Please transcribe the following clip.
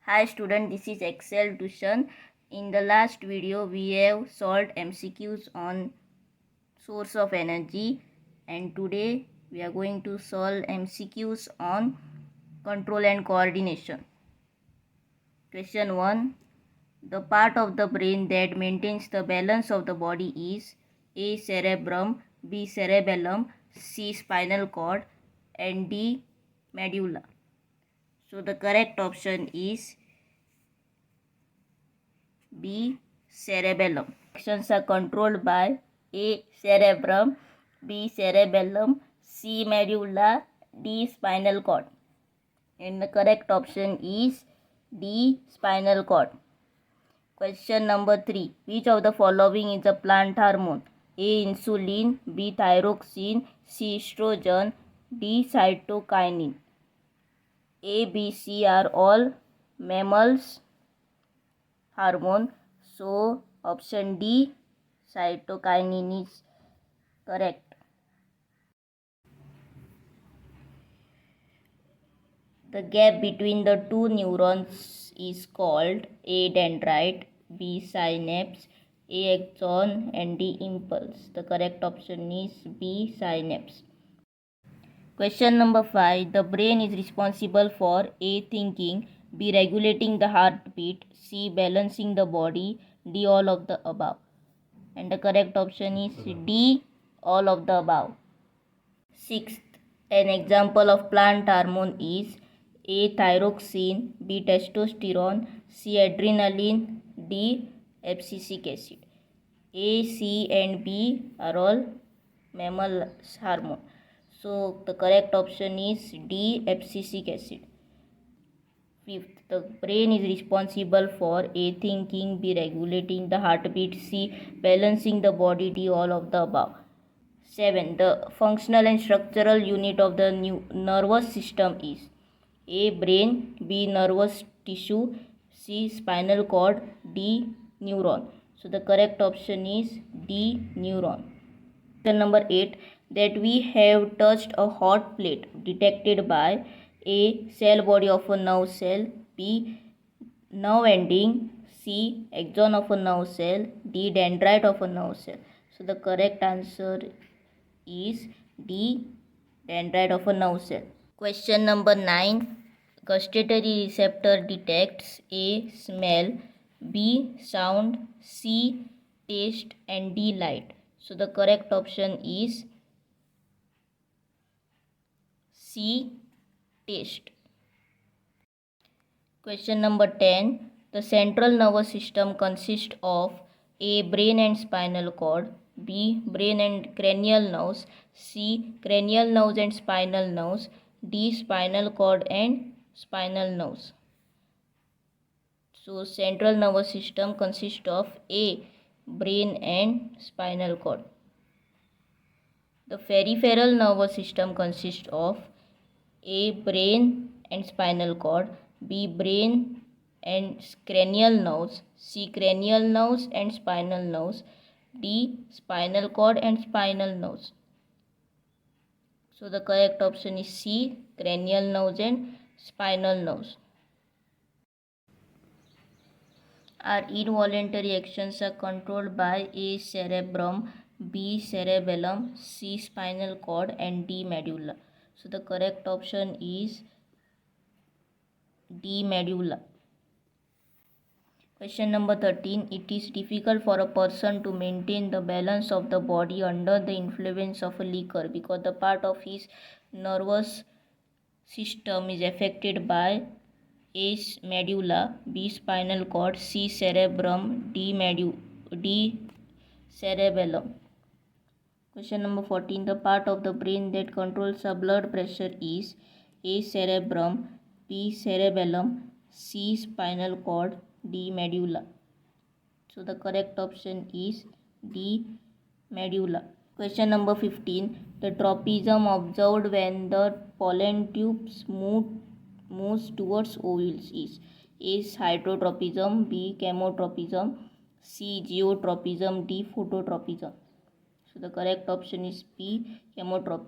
Hi student, this is Excel tuition. In the last video we have solved MCQs on source of energy, and today we are going to solve MCQs on control and coordination. Question 1. The part of the brain that maintains the balance of the body is A. Cerebrum, B. Cerebellum, C. Spinal cord, and D. Medulla. So the correct option is B. Cerebellum. Actions are controlled by A. Cerebrum, B. Cerebellum, C. Medulla, D. Spinal cord. And the correct option is D. Spinal cord. Question number 3. Which of the following is a plant hormone? A. Insulin, B. Thyroxine, C. Estrogen, D. Cytokinin. A, B, C are all mammals hormone. So option D, cytokinin is correct. The gap between the two neurons is called A. dendrite, B. synapse, A. axon, and D. impulse. The correct option is B. synapse. Question number 5. The brain is responsible for A. thinking, B. regulating the heartbeat, C. balancing the body, D. all of the above. And the correct option is D. all of the above. Sixth, an example of plant hormone is A. thyroxine, B. testosterone, C. adrenaline, D. abscisic acid. A, C, and B are all mammal hormone. So the correct option is D. abscisic acid. Fifth, the brain is responsible for A. thinking, B. regulating the heartbeat, C. balancing the body, D. all of the above. 7. The functional and structural unit of the nervous system is A. brain, B. nervous tissue, C. spinal cord, D. neuron. So the correct option is D. neuron. Question number 8. That we have touched a hot plate detected by A. cell body of a nerve cell, B. nerve ending, C. axon of a nerve cell, D. dendrite of a nerve cell. So the correct answer is D. dendrite of a nerve cell. Question number 9. Gustatory receptor detects A. smell, B. sound, C. taste, and D. light. So the correct option is C. taste. Question number 10. The central nervous system consists of A. brain and spinal cord, B. brain and cranial nerves, C. cranial nerves and spinal nerves, D. spinal cord and spinal nerves. So central nervous system consists of A. brain and spinal cord. The peripheral nervous system consists of A. brain and spinal cord, B. brain and cranial nerves, C. cranial nerves and spinal nerves, D. spinal cord and spinal nerves. So the correct option is C. cranial nerves and spinal nerves. Our involuntary actions are controlled by A. cerebrum, B. cerebellum, C. spinal cord, and D. medulla. So the correct option is D. medulla. Question number 13. It is difficult for a person to maintain the balance of the body under the influence of a liquor because the part of his nervous system is affected by A. medulla, B. spinal cord, C. cerebrum, D. cerebellum. Question number 14. The part of the brain that controls the blood pressure is A. cerebrum, B. cerebellum, C. spinal cord, D. medulla. So the correct option is D. medulla. Question number 15. The tropism observed when the pollen tubes moves towards ovules is A. heterotropism, B. chemotropism, C. geotropism, D. phototropism. So the correct option is B. chemotropism.